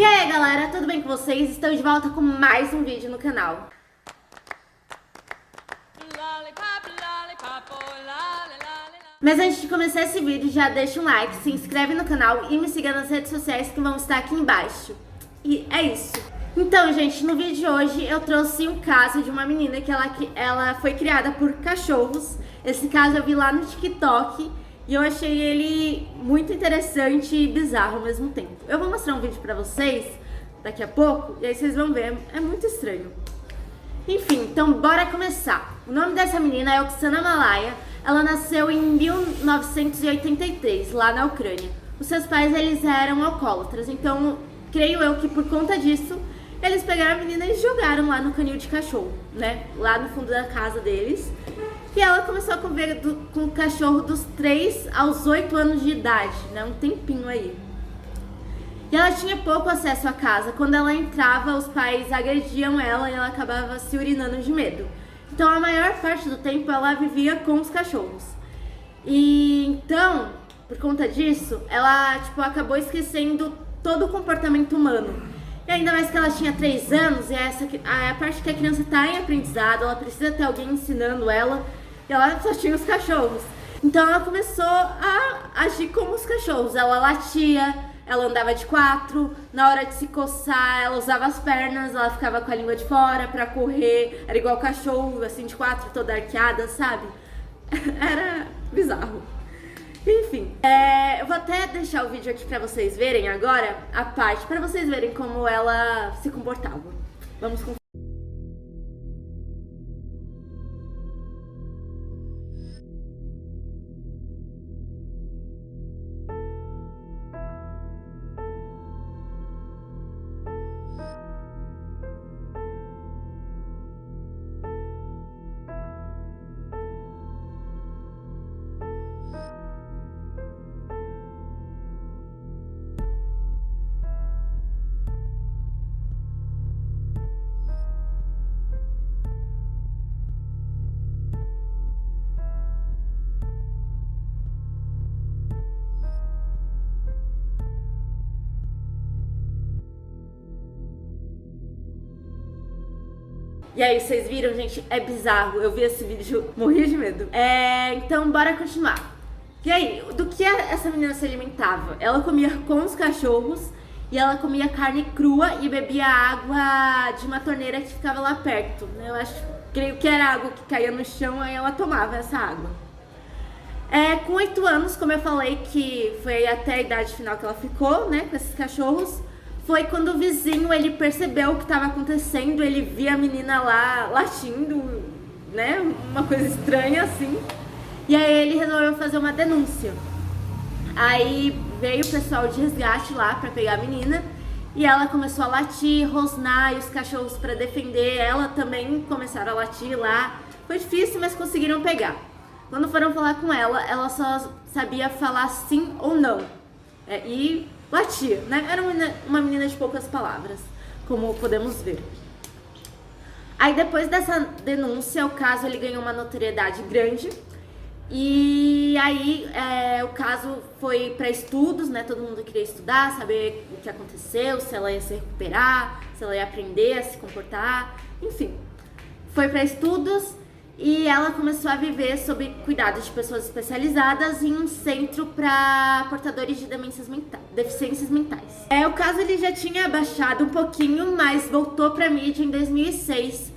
E aí galera, tudo bem com vocês? Estou de volta com mais um vídeo no canal. Mas antes de começar esse vídeo, já deixa um like, se inscreve no canal e me siga nas redes sociais que vão estar aqui embaixo. E é isso. Então, gente, no vídeo de hoje eu trouxe um caso de uma menina que ela foi criada por cachorros. Esse caso eu vi lá no TikTok e eu achei ele muito interessante e bizarro ao mesmo tempo. Eu vou mostrar um vídeo pra vocês daqui a pouco e aí vocês vão ver, é muito estranho. Enfim, então bora começar. O nome dessa menina é Oksana Malaya. Ela nasceu em 1983, lá na Ucrânia. Os seus pais, eles eram alcoólatras, então creio eu que por conta disso, eles pegaram a menina e jogaram lá no canil de cachorro, né? Lá no fundo da casa deles. E ela começou a conviver com o cachorro dos 3 aos 8 anos de idade, né? Um tempinho aí. E ela tinha pouco acesso à casa. Quando ela entrava, os pais agrediam ela e ela acabava se urinando de medo. Então, a maior parte do tempo, ela vivia com os cachorros. E então, por conta disso, ela acabou esquecendo todo o comportamento humano. E ainda mais que ela tinha 3 anos, e a parte que a criança está em aprendizado, ela precisa ter alguém ensinando ela, e ela só tinha os cachorros. Então, ela começou a agir como os cachorros. Ela latia, ela andava de 4, na hora de se coçar, ela usava as pernas, ela ficava com a língua de fora pra correr, era igual cachorro, assim, de 4, toda arqueada, sabe? Era bizarro. Enfim, eu vou até deixar o vídeo aqui pra vocês verem agora, a parte, pra vocês verem como ela se comportava. Vamos com... E aí, vocês viram, gente? É bizarro. Eu vi esse vídeo, morri de medo. Então, bora continuar. E aí, do que essa menina se alimentava? Ela comia com os cachorros e ela comia carne crua e bebia água de uma torneira que ficava lá perto. Eu creio que era água que caía no chão, aí ela tomava essa água. Com 8 anos, como eu falei, que foi até a idade final que ela ficou, né, com esses cachorros, foi quando o vizinho, ele percebeu o que estava acontecendo, ele via a menina lá latindo, né, uma coisa estranha assim, e aí ele resolveu fazer uma denúncia. Aí veio o pessoal de resgate lá pra pegar a menina, e ela começou a latir, rosnar, e os cachorros, pra defender ela, também começaram a latir lá. Foi difícil, mas conseguiram pegar. Quando foram falar com ela, ela só sabia falar sim ou não, e latia, né? Era uma menina de poucas palavras, como podemos ver. Aí depois dessa denúncia, o caso ele ganhou uma notoriedade grande. E aí o caso foi para estudos, né? Todo mundo queria estudar, saber o que aconteceu, se ela ia se recuperar, se ela ia aprender a se comportar, enfim. Foi para estudos e ela começou a viver sob cuidado de pessoas especializadas em um centro para portadores de deficiências mentais. O caso ele já tinha abaixado um pouquinho, mas voltou para mídia em 2006,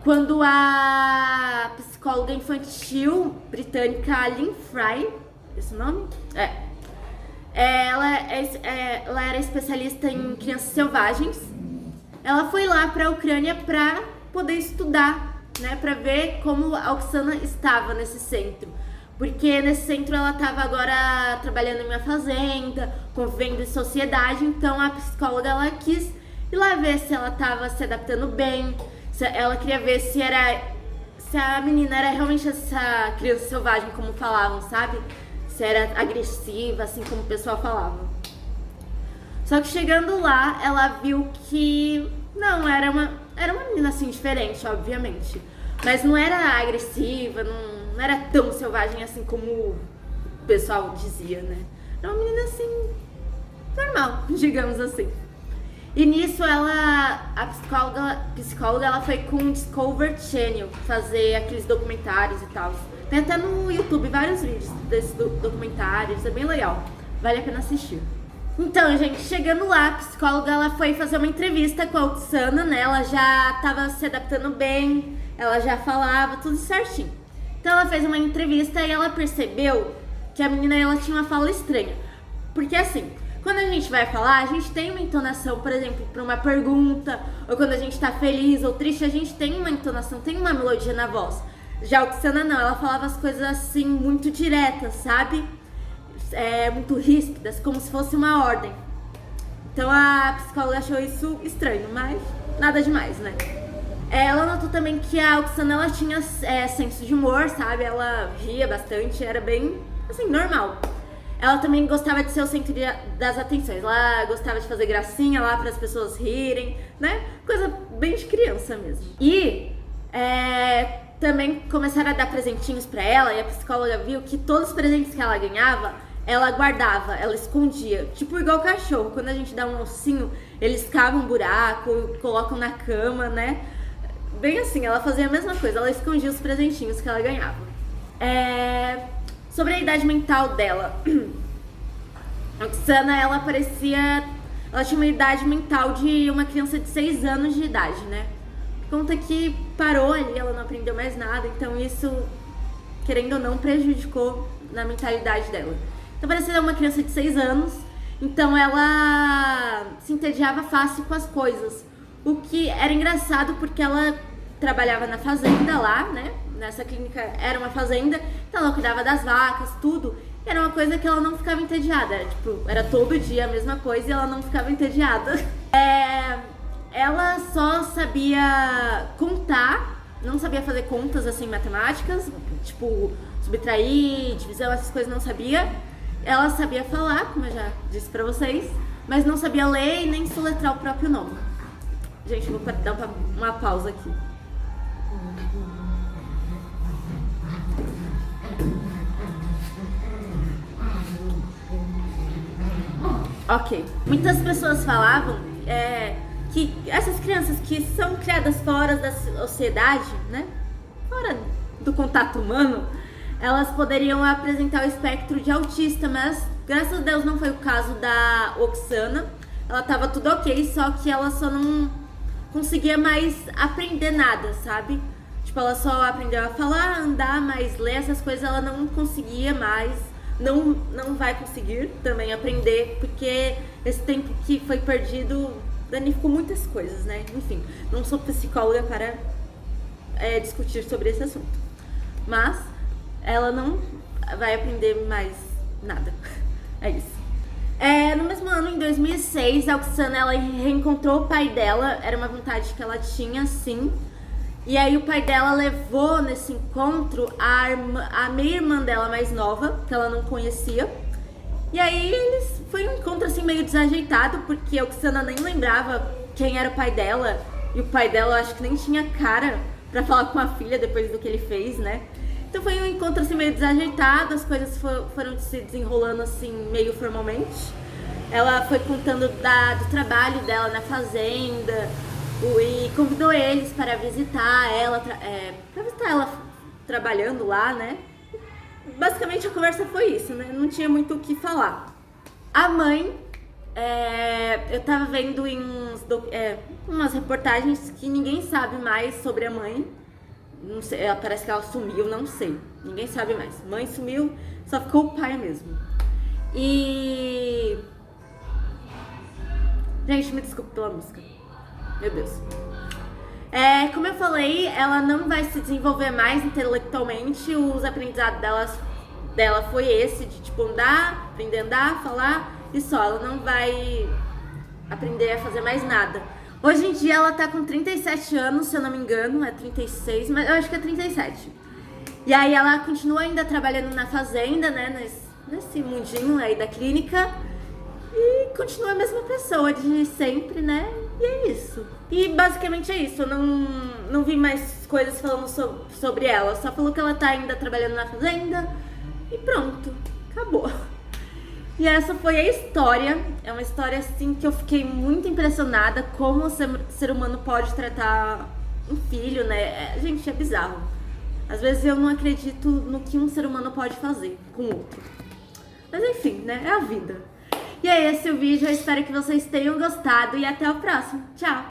quando a psicóloga infantil britânica Lynn Fry, esse nome? Ela era especialista em crianças selvagens. Ela foi lá para a Ucrânia para poder estudar, né, para ver como a Oksana estava nesse centro. Porque nesse centro ela estava agora trabalhando em uma fazenda, convivendo em sociedade, então a psicóloga ela quis ir lá ver se ela estava se adaptando bem. Ela queria ver se a menina era realmente essa criança selvagem, como falavam, sabe? Se era agressiva, assim como o pessoal falava. Só que chegando lá, ela viu que não, era uma menina assim diferente, obviamente. Mas não era agressiva, não era tão selvagem assim como o pessoal dizia, né? Era uma menina assim, normal, digamos assim. E nisso a psicóloga ela foi com o Discovery Channel fazer aqueles documentários e tal. Tem até no YouTube vários vídeos desses documentários, é bem legal, vale a pena assistir. Então, gente, chegando lá, a psicóloga ela foi fazer uma entrevista com a Oksana, né? Ela já tava se adaptando bem, ela já falava tudo certinho. Então ela fez uma entrevista e ela percebeu que a menina ela tinha uma fala estranha. Porque assim, quando a gente vai falar, a gente tem uma entonação, por exemplo, para uma pergunta, ou quando a gente tá feliz ou triste, a gente tem uma entonação, tem uma melodia na voz. Já a Oksana não, ela falava as coisas assim, muito diretas, sabe? Muito ríspidas, como se fosse uma ordem. Então a psicóloga achou isso estranho, mas nada demais, né? Ela notou também que a Oksana ela tinha senso de humor, sabe? Ela ria bastante, era bem, assim, normal. Ela também gostava de ser o centro das atenções. Ela gostava de fazer gracinha lá para as pessoas rirem, né? Coisa bem de criança mesmo. E também começaram a dar presentinhos para ela, e a psicóloga viu que todos os presentes que ela ganhava, ela guardava, ela escondia. Tipo igual cachorro, quando a gente dá um ossinho, eles cavam um buraco, colocam na cama, né? Bem assim, ela fazia a mesma coisa, ela escondia os presentinhos que ela ganhava. Sobre a idade mental dela, a Oksana, ela tinha uma idade mental de uma criança de 6 anos de idade, né? Conta que parou ali, ela não aprendeu mais nada, então isso, querendo ou não, prejudicou na mentalidade dela. Então parecia uma criança de 6 anos, então ela se entediava fácil com as coisas. O que era engraçado porque ela trabalhava na fazenda lá, né? Nessa clínica era uma fazenda, então ela cuidava das vacas, tudo. E era uma coisa que ela não ficava entediada, era todo dia a mesma coisa e ela não ficava entediada. Ela só sabia contar, não sabia fazer contas assim matemáticas, tipo subtrair, divisão, essas coisas não sabia. Ela sabia falar, como eu já disse pra vocês, mas não sabia ler e nem soletrar o próprio nome. Gente, eu vou dar uma pausa aqui. Ok. Muitas pessoas falavam que essas crianças que são criadas fora da sociedade, né? Fora do contato humano, elas poderiam apresentar o espectro de autista, mas graças a Deus não foi o caso da Oksana. Ela tava tudo ok, só que ela só não conseguia mais aprender nada, sabe? Tipo, ela só aprendeu a falar, andar, mas ler essas coisas ela não conseguia mais. Não vai conseguir também aprender, porque esse tempo que foi perdido danificou muitas coisas, né? Enfim, não sou psicóloga para discutir sobre esse assunto. Mas ela não vai aprender mais nada. É isso. No mesmo ano, em 2006, a Oksana ela reencontrou o pai dela. Era uma vontade que ela tinha, sim. E aí o pai dela levou nesse encontro a meia-irmã dela mais nova, que ela não conhecia. E aí foi um encontro assim meio desajeitado, porque a Oksana nem lembrava quem era o pai dela. E o pai dela eu acho que nem tinha cara pra falar com a filha depois do que ele fez, né? Então foi um encontro assim meio desajeitado, as coisas foram se desenrolando assim meio formalmente. Ela foi contando do trabalho dela na fazenda e convidou eles para visitar ela, trabalhando lá, né? Basicamente a conversa foi isso, né? Não tinha muito o que falar. A mãe, eu tava vendo em umas reportagens que ninguém sabe mais sobre a mãe. Não sei, parece que ela sumiu, não sei. Ninguém sabe mais. Mãe sumiu, só ficou o pai mesmo. E... Gente, me desculpe pela música. Meu Deus. Como eu falei, ela não vai se desenvolver mais intelectualmente. Os aprendizados dela foi esse, de tipo aprender a andar, falar e só. Ela não vai aprender a fazer mais nada. Hoje em dia ela tá com 37 anos, se eu não me engano, é 36, mas eu acho que é 37. E aí ela continua ainda trabalhando na fazenda, né, nesse mundinho aí da clínica. E continua a mesma pessoa de sempre, né? E é isso. E basicamente é isso. Eu não vi mais coisas falando sobre ela. Só falou que ela tá ainda trabalhando na fazenda. E pronto. Acabou. E essa foi a história. É uma história assim que eu fiquei muito impressionada como o ser humano pode tratar um filho, né? Gente, é bizarro. Às vezes eu não acredito no que um ser humano pode fazer com outro. Mas enfim, né? É a vida. E é esse o vídeo. Eu espero que vocês tenham gostado e até o próximo. Tchau!